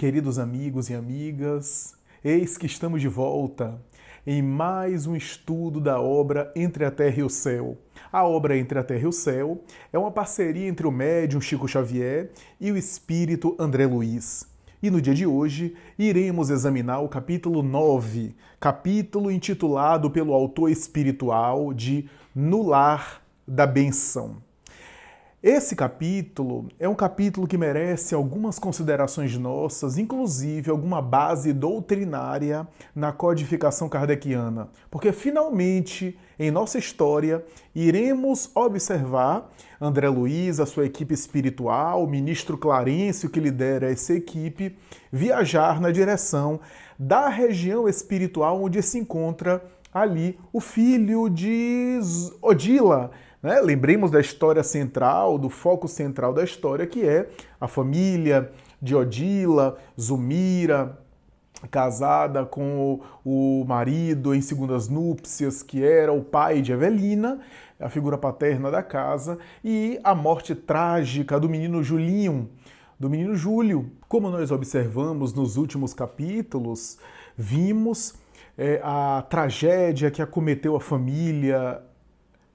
Queridos amigos e amigas, eis que estamos de volta em mais um estudo da obra Entre a Terra e o Céu. A obra Entre a Terra e o Céu é uma parceria entre o médium Chico Xavier e o espírito André Luiz. E no dia de hoje iremos examinar o capítulo 9, capítulo intitulado pelo autor espiritual de No Lar da Benção. Esse capítulo é um capítulo que merece algumas considerações nossas, inclusive alguma base doutrinária na codificação kardeciana, porque finalmente, em nossa história, iremos observar André Luiz, a sua equipe espiritual, o ministro Clarencio, que lidera essa equipe, viajar na direção da região espiritual onde se encontra ali o filho de Odila, né? Lembremos da história central, do foco central da história, que é a família de Odila, Zumira, casada com o marido em segundas núpcias, que era o pai de Evelina, a figura paterna da casa, e a morte trágica do menino Julinho, do menino Júlio. Como nós observamos nos últimos capítulos, vimos a tragédia que acometeu a família,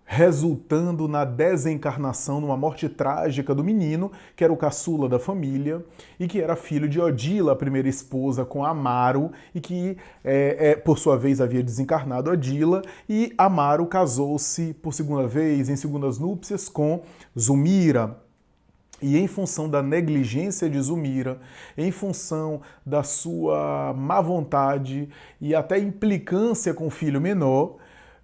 resultando na desencarnação, numa morte trágica do menino, que era o caçula da família e que era filho de Odila, a primeira esposa, com Amaro, e que, por sua vez, havia desencarnado Odila, e Amaro casou-se por segunda vez, em segundas núpcias, com Zumira. E em função da negligência de Zumira, em função da sua má vontade e até implicância com o filho menor,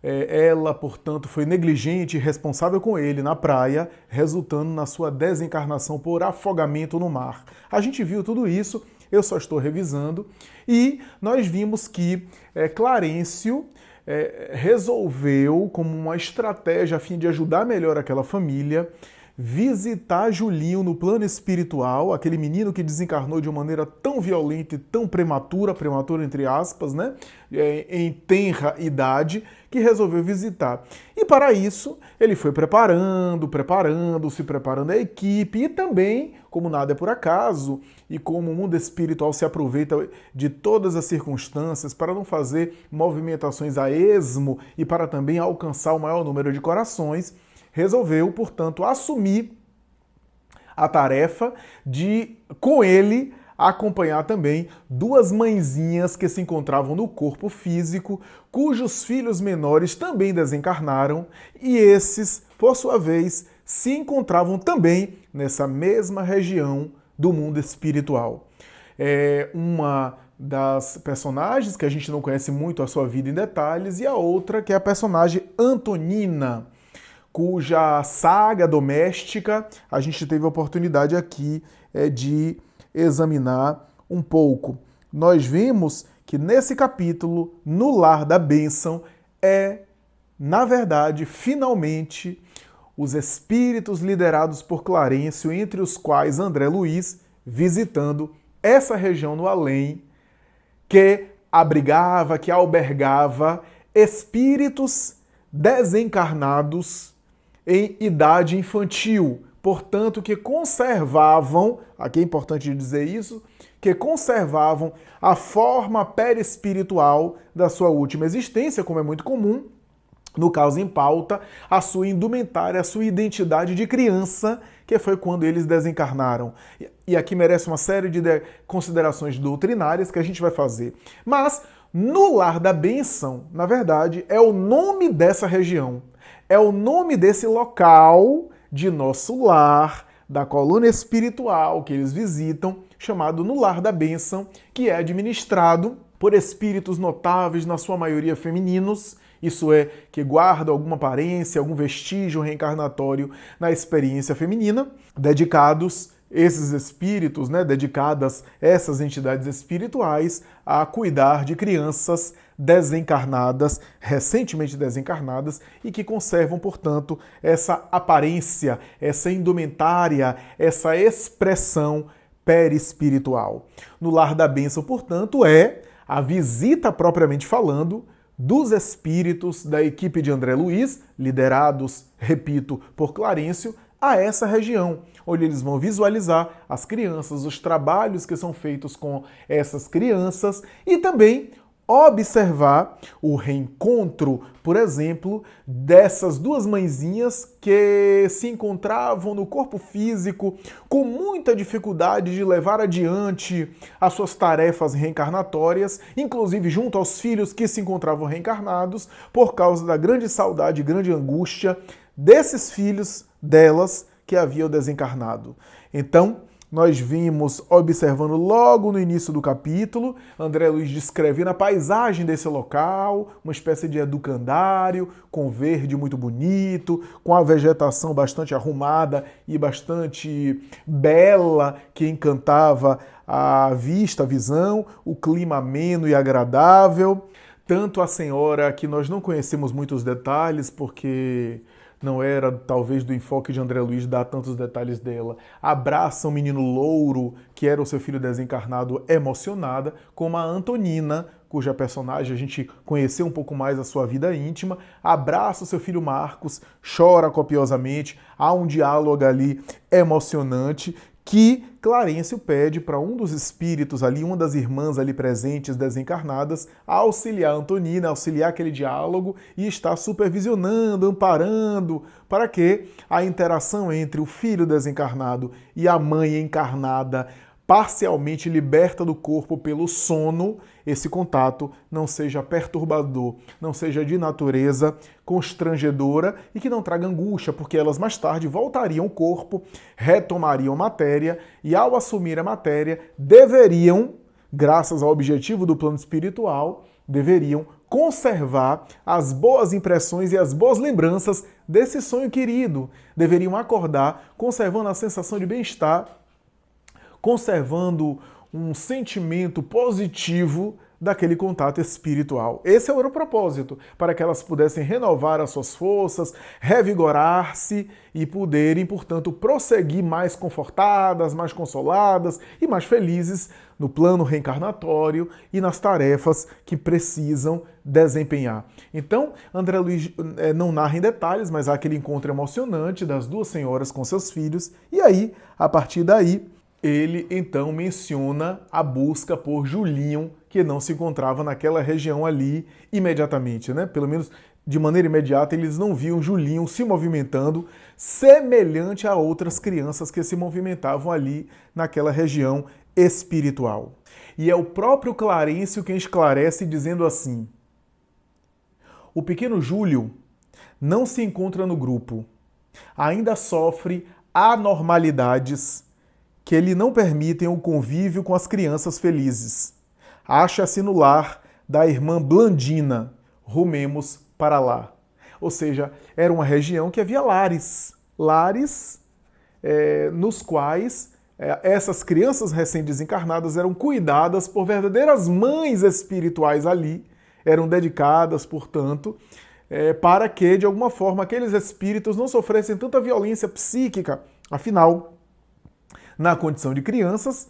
ela, portanto, foi negligente e responsável com ele na praia, resultando na sua desencarnação por afogamento no mar. A gente viu tudo isso, eu só estou revisando, e nós vimos que Clarencio resolveu, como uma estratégia a fim de ajudar melhor aquela família, visitar Julinho no plano espiritual, aquele menino que desencarnou de uma maneira tão violenta e tão prematura entre aspas, né, em tenra idade, que resolveu visitar. E para isso, ele foi preparando a equipe, e também, como nada é por acaso, e como o mundo espiritual se aproveita de todas as circunstâncias para não fazer movimentações a esmo e para também alcançar o maior número de corações, resolveu, portanto, assumir a tarefa de, com ele, acompanhar também duas mãezinhas que se encontravam no corpo físico, cujos filhos menores também desencarnaram, e esses, por sua vez, se encontravam também nessa mesma região do mundo espiritual. Uma das personagens que a gente não conhece muito a sua vida em detalhes, e a outra que é a personagem Antonina, cuja saga doméstica a gente teve a oportunidade aqui de examinar um pouco. Nós vimos que nesse capítulo, No Lar da Bênção, na verdade, finalmente, os espíritos liderados por Clarencio, entre os quais André Luiz, visitando essa região no além, que abrigava, que albergava espíritos desencarnados em idade infantil, portanto, que conservavam, aqui é importante dizer isso, que conservavam a forma perispiritual da sua última existência, como é muito comum, no caso em pauta, a sua indumentária, a sua identidade de criança, que foi quando eles desencarnaram. E aqui merece uma série de considerações doutrinárias que a gente vai fazer. Mas, No Lar da Bênção, na verdade, é o nome dessa região. É o nome desse local de nosso lar, da coluna espiritual que eles visitam, chamado No Lar da Bênção, que é administrado por espíritos notáveis, na sua maioria femininos, isso é, que guardam alguma aparência, algum vestígio reencarnatório na experiência feminina, dedicados esses espíritos, dedicadas essas entidades espirituais a cuidar de crianças desencarnadas, recentemente desencarnadas, e que conservam, portanto, essa aparência, essa indumentária, essa expressão perispiritual. No Lar da Bênção, portanto, é a visita propriamente falando dos espíritos da equipe de André Luiz, liderados, repito, por Clarencio, a essa região, onde eles vão visualizar as crianças, os trabalhos que são feitos com essas crianças e também observar o reencontro, por exemplo, dessas duas mãezinhas que se encontravam no corpo físico com muita dificuldade de levar adiante as suas tarefas reencarnatórias, inclusive junto aos filhos que se encontravam reencarnados, por causa da grande saudade, grande angústia desses filhos delas que haviam desencarnado. Então, nós vimos observando logo no início do capítulo, André Luiz descrevendo a paisagem desse local, uma espécie de educandário, com verde muito bonito, com a vegetação bastante arrumada e bastante bela, que encantava a vista, a visão, o clima ameno e agradável. Tanto a senhora, que nós não conhecemos muitos detalhes, porque não era, talvez, do enfoque de André Luiz dar tantos detalhes dela, abraça um menino louro, que era o seu filho desencarnado, emocionada, como a Antonina, cuja personagem a gente conheceu um pouco mais a sua vida íntima, abraça o seu filho Marcos, chora copiosamente, há um diálogo ali emocionante, que Clarencio pede para um dos espíritos ali, uma das irmãs ali presentes, desencarnadas, auxiliar a Antonina, auxiliar aquele diálogo e estar supervisionando, amparando, para que a interação entre o filho desencarnado e a mãe encarnada, parcialmente liberta do corpo pelo sono, esse contato não seja perturbador, não seja de natureza constrangedora e que não traga angústia, porque elas mais tarde voltariam ao corpo, retomariam a matéria e, ao assumir a matéria, deveriam, graças ao objetivo do plano espiritual, deveriam conservar as boas impressões e as boas lembranças desse sonho querido. Deveriam acordar conservando a sensação de bem-estar, conservando um sentimento positivo daquele contato espiritual. Esse era o propósito, para que elas pudessem renovar as suas forças, revigorar-se e poderem, portanto, prosseguir mais confortadas, mais consoladas e mais felizes no plano reencarnatório e nas tarefas que precisam desempenhar. Então, André Luiz não narra em detalhes, mas há aquele encontro emocionante das duas senhoras com seus filhos, e aí, a partir daí, ele então menciona a busca por Julinho, que não se encontrava naquela região ali imediatamente, né? Pelo menos de maneira imediata eles não viam Julinho se movimentando semelhante a outras crianças que se movimentavam ali naquela região espiritual. E é o próprio Clarencio quem esclarece dizendo assim: o pequeno Júlio não se encontra no grupo, ainda sofre anormalidades que lhe não permitem o convívio com as crianças felizes. Acha-se no lar da irmã Blandina. Rumemos para lá. Ou seja, era uma região que havia lares. Lares nos quais essas crianças recém-desencarnadas eram cuidadas por verdadeiras mães espirituais ali. Eram dedicadas, portanto, para que, de alguma forma, aqueles espíritos não sofressem tanta violência psíquica. Afinal, na condição de crianças,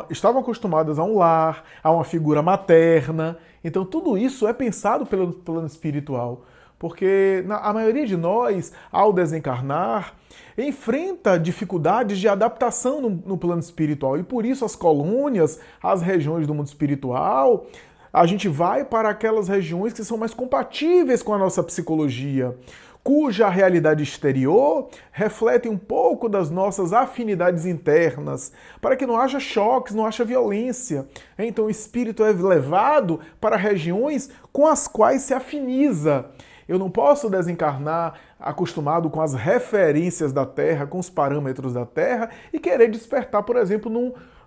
estavam acostumadas a um lar, a uma figura materna. Então tudo isso é pensado pelo plano espiritual. Porque a maioria de nós, ao desencarnar, enfrenta dificuldades de adaptação no plano espiritual. E por isso as colônias, as regiões do mundo espiritual, a gente vai para aquelas regiões que são mais compatíveis com a nossa psicologia, cuja realidade exterior reflete um pouco das nossas afinidades internas, para que não haja choques, não haja violência. Então o espírito é levado para regiões com as quais se afiniza. Eu não posso desencarnar acostumado com as referências da Terra, com os parâmetros da Terra, e querer despertar, por exemplo,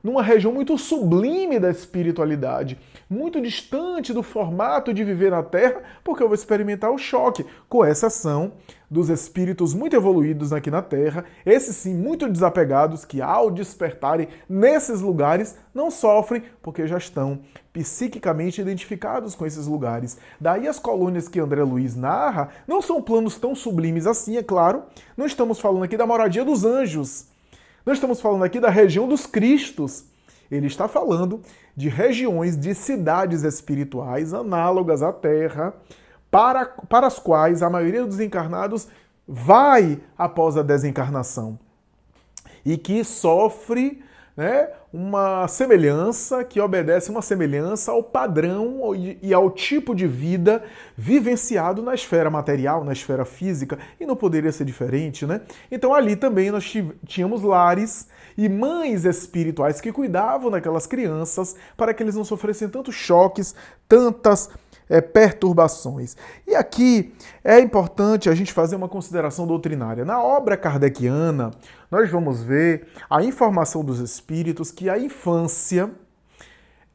numa região muito sublime da espiritualidade, muito distante do formato de viver na Terra, porque eu vou experimentar o choque, com exceção dos espíritos muito evoluídos aqui na Terra, esses sim muito desapegados, que ao despertarem nesses lugares não sofrem, porque já estão psiquicamente identificados com esses lugares. Daí as colônias que André Luiz narra não são planos tão sublimes assim, é claro. Não estamos falando aqui da moradia dos anjos, não estamos falando aqui da região dos Cristos. Ele está falando de regiões, de cidades espirituais análogas à Terra, para as quais a maioria dos encarnados vai após a desencarnação e que sofre, né, uma semelhança, que obedece uma semelhança ao padrão e ao tipo de vida vivenciado na esfera material, na esfera física, e não poderia ser diferente, né? Então ali também nós tínhamos lares e mães espirituais que cuidavam daquelas crianças para que eles não sofressem tantos choques, tantas perturbações. E aqui é importante a gente fazer uma consideração doutrinária. Na obra kardeciana, nós vamos ver a informação dos espíritos que a infância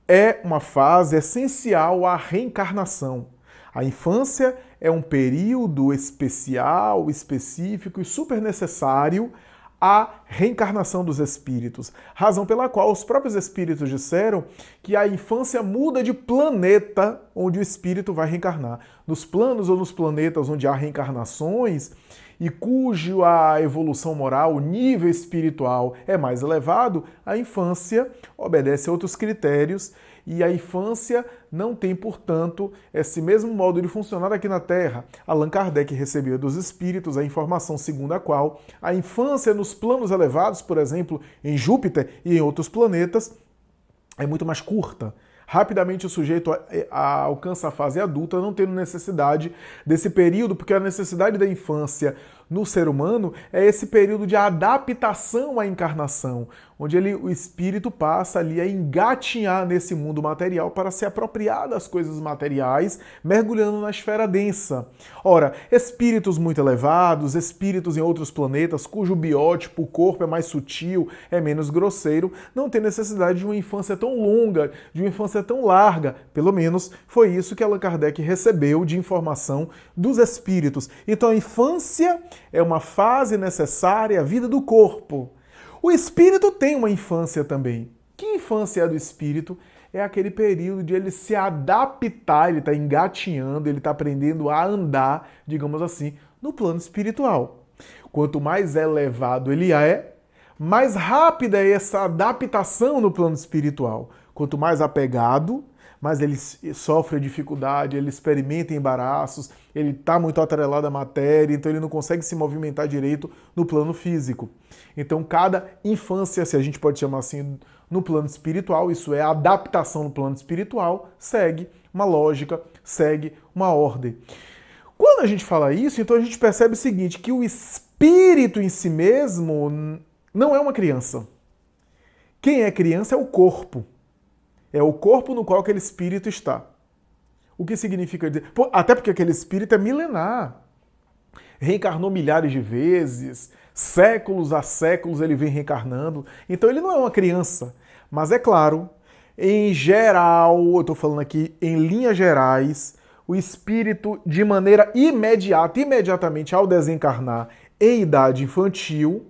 é uma fase essencial à reencarnação. A infância é um período especial, específico e super necessário à reencarnação dos espíritos. Razão pela qual os próprios espíritos disseram que a infância muda de planeta onde o espírito vai reencarnar. Nos planos ou nos planetas onde há reencarnações e cujo a evolução moral, o nível espiritual é mais elevado, a infância obedece a outros critérios e a infância não tem, portanto, esse mesmo modo de funcionar aqui na Terra. Allan Kardec recebeu dos espíritos a informação segundo a qual a infância nos planos elevados, por exemplo, em Júpiter e em outros planetas, é muito mais curta. Rapidamente o sujeito alcança a fase adulta, não tendo necessidade desse período, porque a necessidade da infância no ser humano é esse período de adaptação à encarnação, onde o espírito passa ali a engatinhar nesse mundo material para se apropriar das coisas materiais, mergulhando na esfera densa. Ora, espíritos muito elevados, espíritos em outros planetas, cujo biótipo, o corpo é mais sutil, é menos grosseiro, não tem necessidade de uma infância tão longa, de uma infância tão larga. Pelo menos foi isso que Allan Kardec recebeu de informação dos espíritos. Então a infância é uma fase necessária à vida do corpo. O espírito tem uma infância também. Que infância é do espírito? É aquele período de ele se adaptar, ele está engatinhando, ele está aprendendo a andar, digamos assim, no plano espiritual. Quanto mais elevado ele é, mais rápida é essa adaptação no plano espiritual. Quanto mais apegado, mais ele sofre dificuldade, ele experimenta embaraços, ele está muito atrelado à matéria, então ele não consegue se movimentar direito no plano físico. Então cada infância, se a gente pode chamar assim, no plano espiritual, isso é a adaptação no plano espiritual, segue uma lógica, segue uma ordem. Quando a gente fala isso, então a gente percebe o seguinte, que o espírito em si mesmo não é uma criança. Quem é criança é o corpo. É o corpo no qual aquele espírito está. O que significa dizer? Até porque aquele espírito é milenar. Reencarnou milhares de vezes, séculos a séculos ele vem reencarnando. Então ele não é uma criança. Mas é claro, em geral, eu estou falando aqui em linhas gerais, o espírito de maneira imediata, imediatamente ao desencarnar em idade infantil,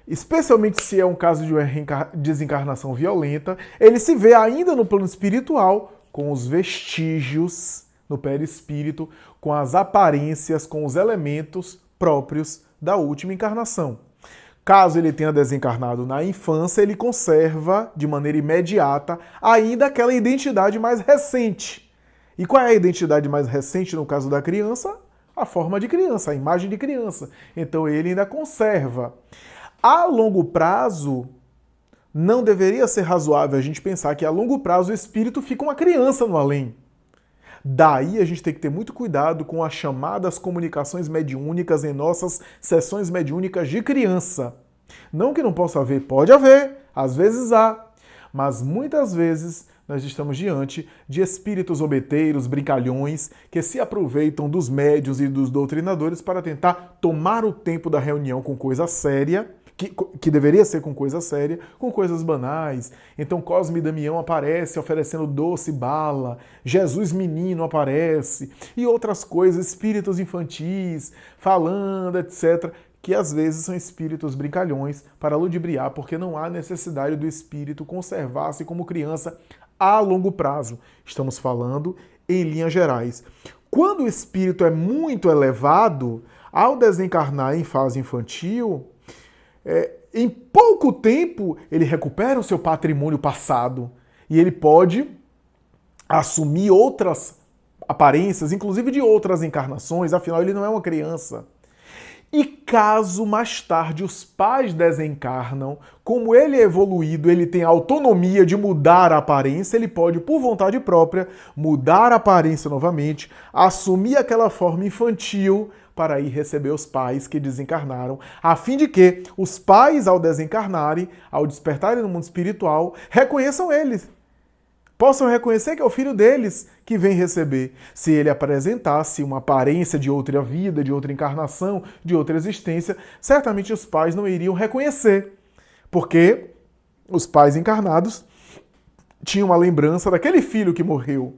especialmente se é um caso de uma desencarnação violenta, ele se vê ainda no plano espiritual com os vestígios no perispírito, com as aparências, com os elementos próprios da última encarnação. Caso ele tenha desencarnado na infância, ele conserva de maneira imediata ainda aquela identidade mais recente. E qual é a identidade mais recente no caso da criança? A forma de criança, a imagem de criança. Então ele ainda conserva. A longo prazo, não deveria ser razoável a gente pensar que a longo prazo o espírito fica uma criança no além. Daí a gente tem que ter muito cuidado com as chamadas comunicações mediúnicas em nossas sessões mediúnicas de criança. Não que não possa haver, pode haver, às vezes há, mas muitas vezes nós estamos diante de espíritos obeteiros, brincalhões, que se aproveitam dos médiuns e dos doutrinadores para tentar tomar o tempo da reunião com coisa séria, que deveria ser com coisa séria, com coisas banais. Então Cosme e Damião aparece oferecendo doce bala, Jesus menino aparece, e outras coisas, espíritos infantis, falando, etc., que às vezes são espíritos brincalhões para ludibriar, porque não há necessidade do espírito conservar-se como criança a longo prazo. Estamos falando em linhas gerais. Quando o espírito é muito elevado, ao desencarnar em fase infantil, em pouco tempo ele recupera o seu patrimônio passado e ele pode assumir outras aparências, inclusive de outras encarnações, afinal ele não é uma criança. E caso mais tarde os pais desencarnam, como ele é evoluído, ele tem a autonomia de mudar a aparência, ele pode, por vontade própria, mudar a aparência novamente, assumir aquela forma infantil para ir receber os pais que desencarnaram, a fim de que os pais, ao desencarnarem, ao despertarem no mundo espiritual, reconheçam eles. Possam reconhecer que é o filho deles que vem receber. Se ele apresentasse uma aparência de outra vida, de outra encarnação, de outra existência, certamente os pais não iriam reconhecer. Porque os pais encarnados tinham a lembrança daquele filho que morreu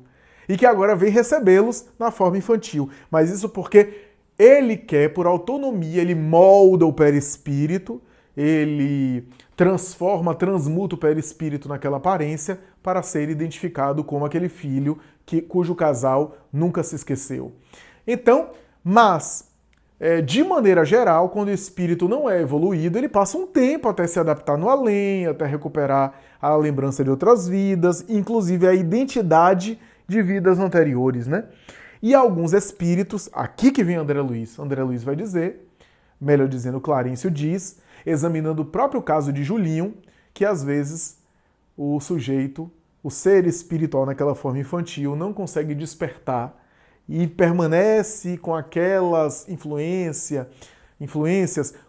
e que agora vem recebê-los na forma infantil. Mas isso porque ele quer, por autonomia, ele molda o perispírito, ele transmuta o perispírito naquela aparência para ser identificado como aquele filho cujo casal nunca se esqueceu. Então, de maneira geral, quando o espírito não é evoluído, ele passa um tempo até se adaptar no além, até recuperar a lembrança de outras vidas, inclusive a identidade de vidas anteriores, né? E alguns espíritos, aqui que vem André Luiz vai dizer, melhor dizendo, Clarencio diz, examinando o próprio caso de Julinho, que às vezes o sujeito, o ser espiritual naquela forma infantil, não consegue despertar e permanece com aquelas influências,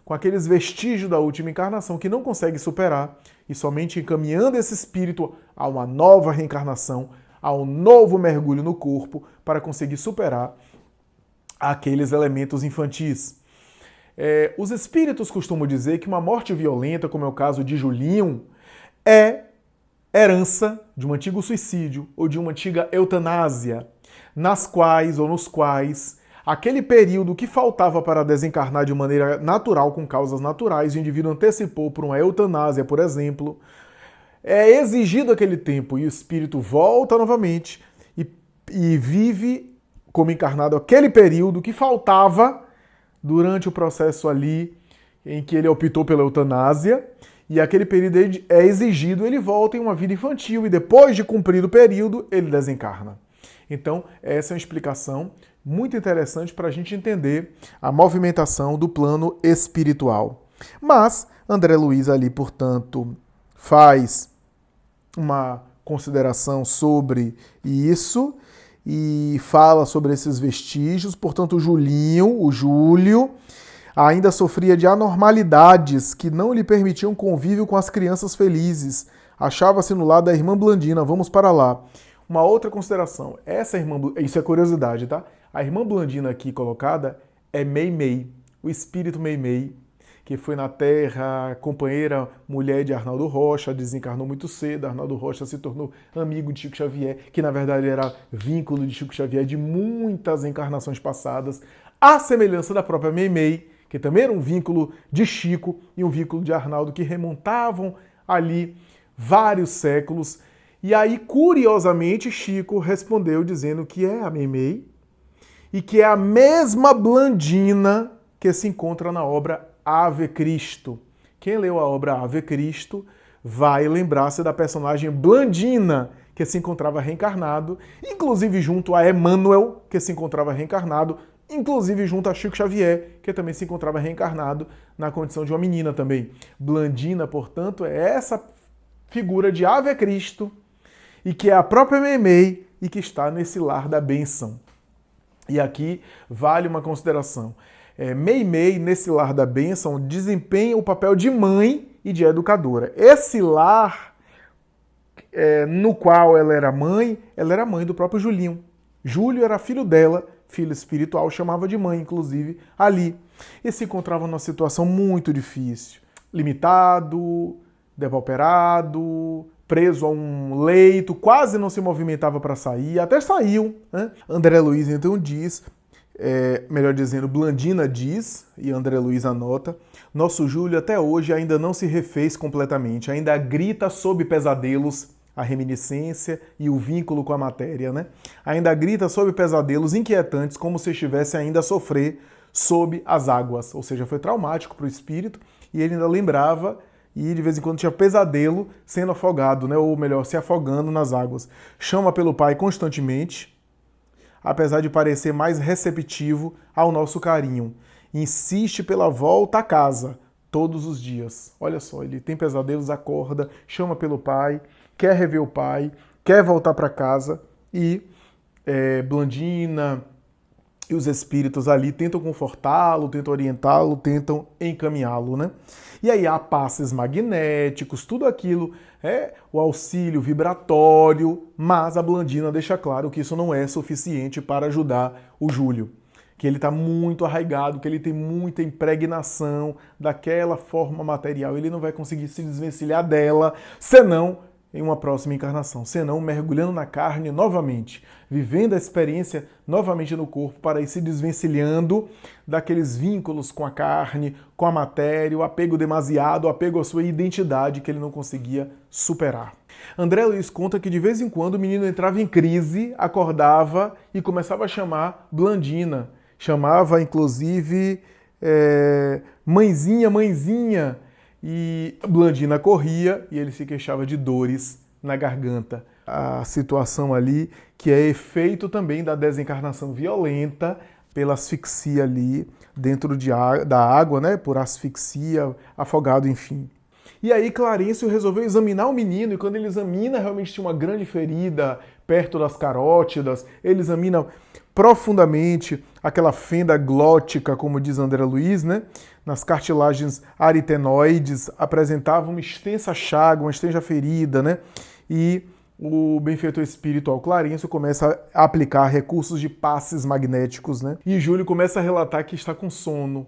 com aqueles vestígios da última encarnação que não consegue superar, e somente encaminhando esse espírito a uma nova reencarnação, a um novo mergulho no corpo, para conseguir superar aqueles elementos infantis. Os espíritos costumam dizer que uma morte violenta, como é o caso de Julinho, é herança de um antigo suicídio ou de uma antiga eutanásia, nos quais aquele período que faltava para desencarnar de maneira natural, com causas naturais, o indivíduo antecipou por uma eutanásia, por exemplo, é exigido aquele tempo e o espírito volta novamente e vive como encarnado aquele período que faltava durante o processo ali em que ele optou pela eutanásia, e aquele período é exigido, ele volta em uma vida infantil e depois de cumprido o período, ele desencarna. Então, essa é uma explicação muito interessante para a gente entender a movimentação do plano espiritual. Mas, André Luiz ali, portanto, faz uma consideração sobre isso e fala sobre esses vestígios. Portanto, o Júlio, ainda sofria de anormalidades que não lhe permitiam convívio com as crianças felizes. Achava-se no lado da irmã Blandina. Vamos para lá. Uma outra consideração. Isso é curiosidade, tá? A irmã Blandina aqui colocada é Meimei, o espírito Meimei, que foi na Terra companheira, mulher de Arnaldo Rocha, desencarnou muito cedo. Arnaldo Rocha se tornou amigo de Chico Xavier, que na verdade era vínculo de Chico Xavier de muitas encarnações passadas, à semelhança da própria Meimei, que também era um vínculo de Chico e um vínculo de Arnaldo, que remontavam ali vários séculos. E aí, curiosamente, Chico respondeu dizendo que é a Meimei e que é a mesma Blandina que se encontra na obra Ave Cristo. Quem leu a obra Ave Cristo vai lembrar-se da personagem Blandina, que se encontrava reencarnado, inclusive junto a Emmanuel, que se encontrava reencarnado, inclusive junto a Chico Xavier, que também se encontrava reencarnado na condição de uma menina também. Blandina, portanto, é essa figura de Ave Cristo, e que é a própria Meimei e que está nesse lar da bênção. E aqui vale uma consideração. Meimei, nesse lar da bênção, desempenha o papel de mãe e de educadora. Esse lar no qual ela era mãe do próprio Julinho. Júlio era filho dela, filho espiritual, chamava de mãe, inclusive, ali. E se encontrava numa situação muito difícil. Limitado, depauperado, preso a um leito, quase não se movimentava para sair, até saiu, né? André Luiz então diz, melhor dizendo, Blandina diz, e André Luiz anota, nosso Júlio até hoje ainda não se refez completamente, ainda grita sob pesadelos, a reminiscência e o vínculo com a matéria, né? Ainda grita sob pesadelos inquietantes, como se estivesse ainda a sofrer sob as águas, ou seja, foi traumático para o espírito, e ele ainda lembrava e de vez em quando tinha pesadelo sendo afogado, né? Ou melhor, se afogando nas águas. Chama pelo pai constantemente, apesar de parecer mais receptivo ao nosso carinho. insiste pela volta à casa todos os dias. Olha só, ele tem pesadelos, acorda, chama pelo pai, quer rever o pai, quer voltar para casa e Blandina e os espíritos ali tentam confortá-lo, tentam orientá-lo, tentam encaminhá-lo, né? E aí há passes magnéticos, tudo aquilo o auxílio vibratório, mas a Blandina deixa claro que isso não é suficiente para ajudar o Júlio, que ele está muito arraigado, que ele tem muita impregnação daquela forma material, ele não vai conseguir se desvencilhar dela, senão em uma próxima encarnação, senão mergulhando na carne novamente, vivendo a experiência novamente no corpo para ir se desvencilhando daqueles vínculos com a carne, com a matéria, o apego demasiado, o apego à sua identidade que ele não conseguia superar. André Luiz conta que de vez em quando o menino entrava em crise, acordava e começava a chamar Blandina, chamava inclusive mãezinha, mãezinha, e Blandina corria e ele se queixava de dores na garganta. A situação ali que é efeito também da desencarnação violenta pela asfixia ali dentro da água, né? Por asfixia, afogado, enfim. E aí Clarencio resolveu examinar o menino e quando ele examina, realmente tinha uma grande ferida perto das carótidas, ele examina profundamente aquela fenda glótica, como diz André Luiz, né? Nas cartilagens aritenoides, apresentava uma extensa chaga, uma extensa ferida, né? E o benfeitor espiritual Clarencio começa a aplicar recursos de passes magnéticos, né? E Júlio começa a relatar que está com sono.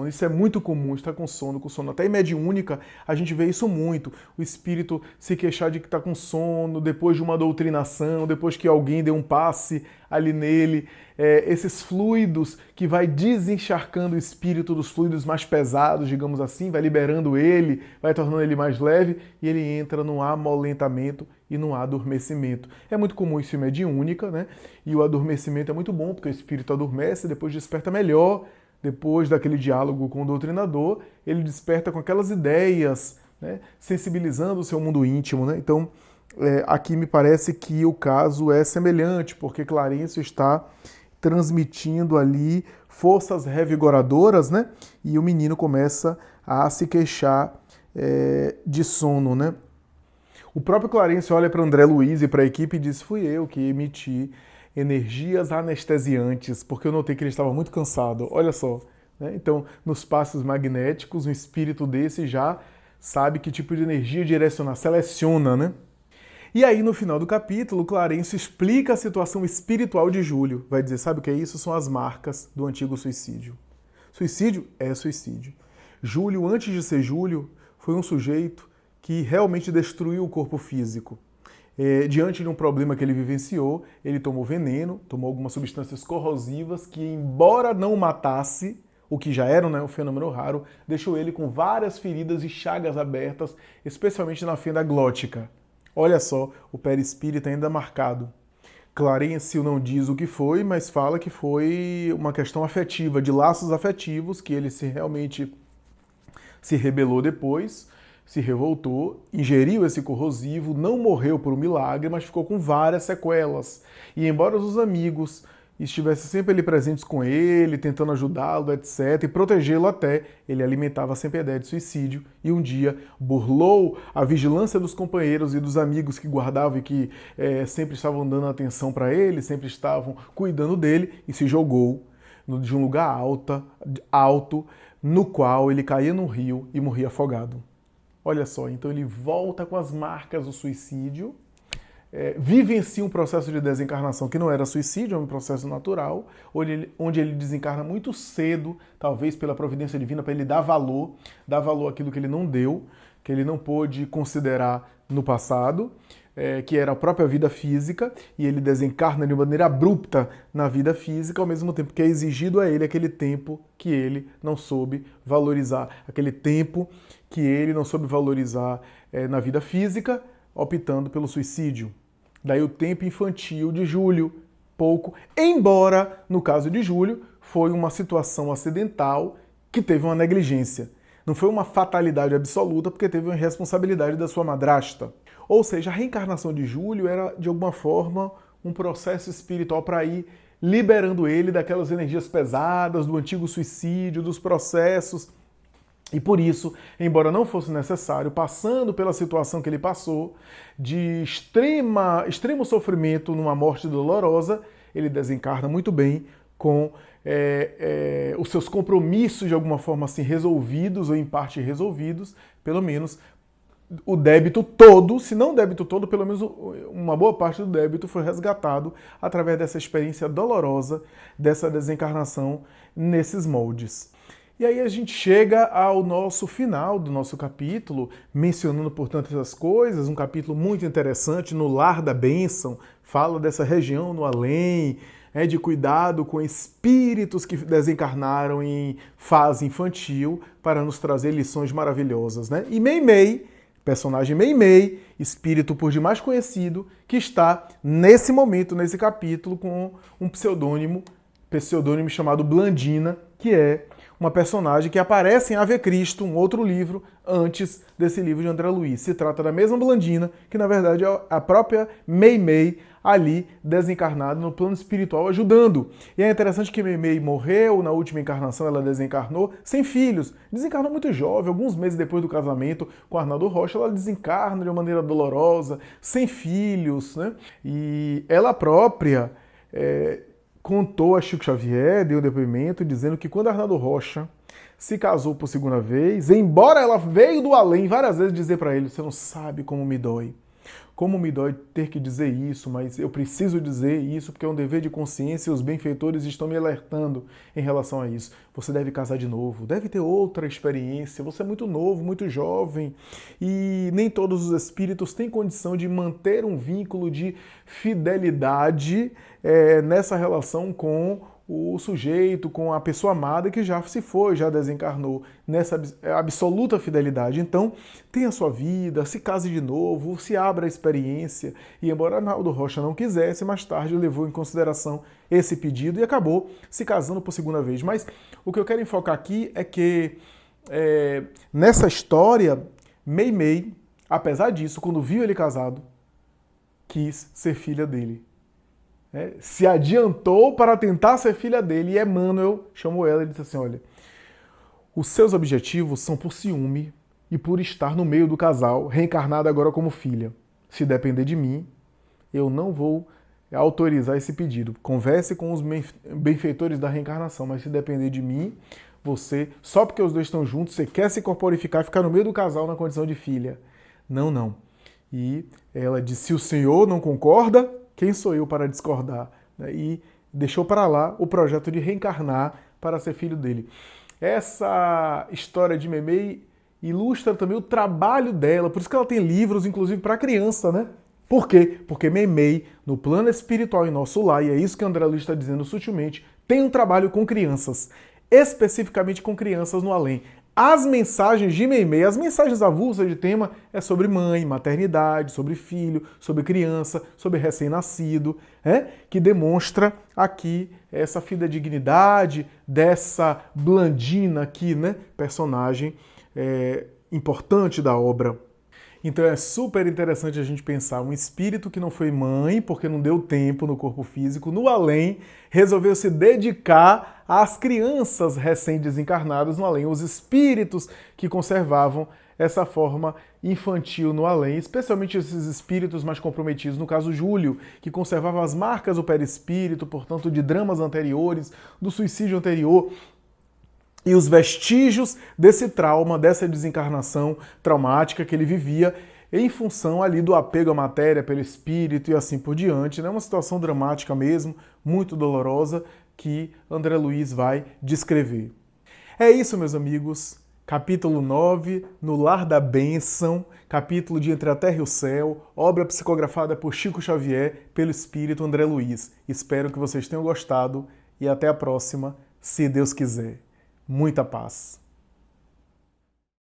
Isso é muito comum, está com sono. Até em mediúnica a gente vê isso muito. O espírito se queixar de que está com sono, depois de uma doutrinação, depois que alguém deu um passe ali nele. Esses fluidos que vai desencharcando o espírito dos fluidos mais pesados, digamos assim, vai liberando ele, vai tornando ele mais leve e ele entra num amolentamento e num adormecimento. É muito comum isso em mediúnica, né? E o adormecimento é muito bom porque o espírito adormece, depois desperta melhor, depois daquele diálogo com o doutrinador, ele desperta com aquelas ideias, né? Sensibilizando o seu mundo íntimo, né? Então, aqui me parece que o caso é semelhante, porque Clarencio está transmitindo ali forças revigoradoras, né? E o menino começa a se queixar de sono, né? O próprio Clarencio olha para André Luiz e para a equipe e diz: fui eu que emiti energias anestesiantes, porque eu notei que ele estava muito cansado. Olha só, né? Então, nos passos magnéticos, um espírito desse já sabe que tipo de energia direcionar, seleciona, né? E aí, no final do capítulo, Clarencio explica a situação espiritual de Júlio. Vai dizer, sabe o que é isso? São as marcas do antigo suicídio. Suicídio é suicídio. Júlio, antes de ser Júlio, foi um sujeito que realmente destruiu o corpo físico. Diante de um problema que ele vivenciou, ele tomou veneno, tomou algumas substâncias corrosivas que, embora não o matasse, o que já era um fenômeno raro, deixou ele com várias feridas e chagas abertas, especialmente na fenda glótica. Olha só, o perispírito ainda marcado. Clarencio não diz o que foi, mas fala que foi uma questão afetiva, de laços afetivos, que ele realmente se rebelou depois, se revoltou, ingeriu esse corrosivo, não morreu por um milagre, mas ficou com várias sequelas. E embora os amigos estivessem sempre ali presentes com ele, tentando ajudá-lo, etc., e protegê-lo até, ele alimentava sempre a ideia de suicídio e um dia burlou a vigilância dos companheiros e dos amigos que guardavam e que sempre estavam dando atenção para ele, sempre estavam cuidando dele e se jogou de um lugar alto, no qual ele caía num rio e morria afogado. Olha só, então ele volta com as marcas do suicídio, vivencia um processo de desencarnação que não era suicídio, é um processo natural, onde ele desencarna muito cedo, talvez pela providência divina, para ele dar valor àquilo que ele não deu, que ele não pôde considerar no passado, que era a própria vida física, e ele desencarna de maneira abrupta na vida física, ao mesmo tempo que é exigido a ele aquele tempo que ele não soube valorizar, aquele tempo que ele não soube valorizar na vida física, optando pelo suicídio. Daí o tempo infantil de Júlio, pouco, embora, no caso de Júlio, foi uma situação acidental que teve uma negligência. Não foi uma fatalidade absoluta, porque teve uma irresponsabilidade da sua madrasta. Ou seja, a reencarnação de Júlio era, de alguma forma, um processo espiritual para ir liberando ele daquelas energias pesadas, do antigo suicídio, dos processos. E por isso, embora não fosse necessário, passando pela situação que ele passou, de extremo sofrimento numa morte dolorosa, ele desencarna muito bem com os seus compromissos de alguma forma assim resolvidos ou em parte resolvidos, pelo menos o débito todo, se não o débito todo, pelo menos uma boa parte do débito foi resgatado através dessa experiência dolorosa, dessa desencarnação nesses moldes. E aí a gente chega ao nosso final do nosso capítulo, mencionando, portanto, essas coisas, um capítulo muito interessante, no Lar da Bênção, fala dessa região no além, de cuidado com espíritos que desencarnaram em fase infantil para nos trazer lições maravilhosas, né? E Meimei, personagem Meimei, espírito por demais conhecido, que está nesse momento, nesse capítulo, com um pseudônimo chamado Blandina, que é uma personagem que aparece em Ave Cristo, um outro livro, antes desse livro de André Luiz. Se trata da mesma Blandina, que na verdade é a própria Meimei, ali desencarnada no plano espiritual, ajudando. E é interessante que Meimei morreu, na última encarnação ela desencarnou sem filhos. Desencarnou muito jovem, alguns meses depois do casamento com Arnaldo Rocha, ela desencarna de uma maneira dolorosa, sem filhos, né? E ela própria contou a Chico Xavier, deu um depoimento, dizendo que quando Arnaldo Rocha se casou por segunda vez, embora ela veio do além várias vezes dizer para ele, você não sabe como me dói. Como me dói ter que dizer isso, mas eu preciso dizer isso porque é um dever de consciência e os benfeitores estão me alertando em relação a isso. Você deve casar de novo, deve ter outra experiência, você é muito novo, muito jovem e nem todos os espíritos têm condição de manter um vínculo de fidelidade nessa relação com o sujeito, com a pessoa amada que já se foi, já desencarnou, nessa absoluta fidelidade. Então, tenha a sua vida, se case de novo, se abra a experiência. E embora Arnaldo Rocha não quisesse, mais tarde levou em consideração esse pedido e acabou se casando por segunda vez. Mas o que eu quero enfocar aqui é que nessa história, Meimei, apesar disso, quando viu ele casado, quis ser filha dele. Se adiantou para tentar ser filha dele, e Emmanuel chamou ela e disse assim, olha, os seus objetivos são por ciúme e por estar no meio do casal, reencarnada agora como filha. Se depender de mim, eu não vou autorizar esse pedido. Converse com os benfeitores da reencarnação, mas se depender de mim, você, só porque os dois estão juntos, você quer se corporificar, ficar no meio do casal na condição de filha. Não, não. E ela disse, se o senhor não concorda, quem sou eu para discordar? E deixou para lá o projeto de reencarnar para ser filho dele. Essa história de Meimei ilustra também o trabalho dela, por isso que ela tem livros, inclusive, para criança, né? Por quê? Porque Meimei, no plano espiritual em nosso lar, e é isso que André Luiz está dizendo sutilmente, tem um trabalho com crianças, especificamente com crianças no além. As mensagens de Meimei, as mensagens avulsas de tema é sobre mãe, maternidade, sobre filho, sobre criança, sobre recém-nascido, que demonstra aqui essa fidedignidade dessa Blandina aqui, né, personagem importante da obra. Então é super interessante a gente pensar um espírito que não foi mãe, porque não deu tempo no corpo físico, no além, resolveu se dedicar às crianças recém-desencarnadas no além, os espíritos que conservavam essa forma infantil no além, especialmente esses espíritos mais comprometidos, no caso Júlio, que conservava as marcas do perispírito, portanto de dramas anteriores, do suicídio anterior, e os vestígios desse trauma, dessa desencarnação traumática que ele vivia em função ali do apego à matéria pelo espírito e assim por diante. É uma situação dramática mesmo, muito dolorosa, que André Luiz vai descrever. É isso, meus amigos. Capítulo 9, No Lar da Bênção, capítulo de Entre a Terra e o Céu, obra psicografada por Chico Xavier, pelo espírito André Luiz. Espero que vocês tenham gostado e até a próxima, se Deus quiser. Muita paz.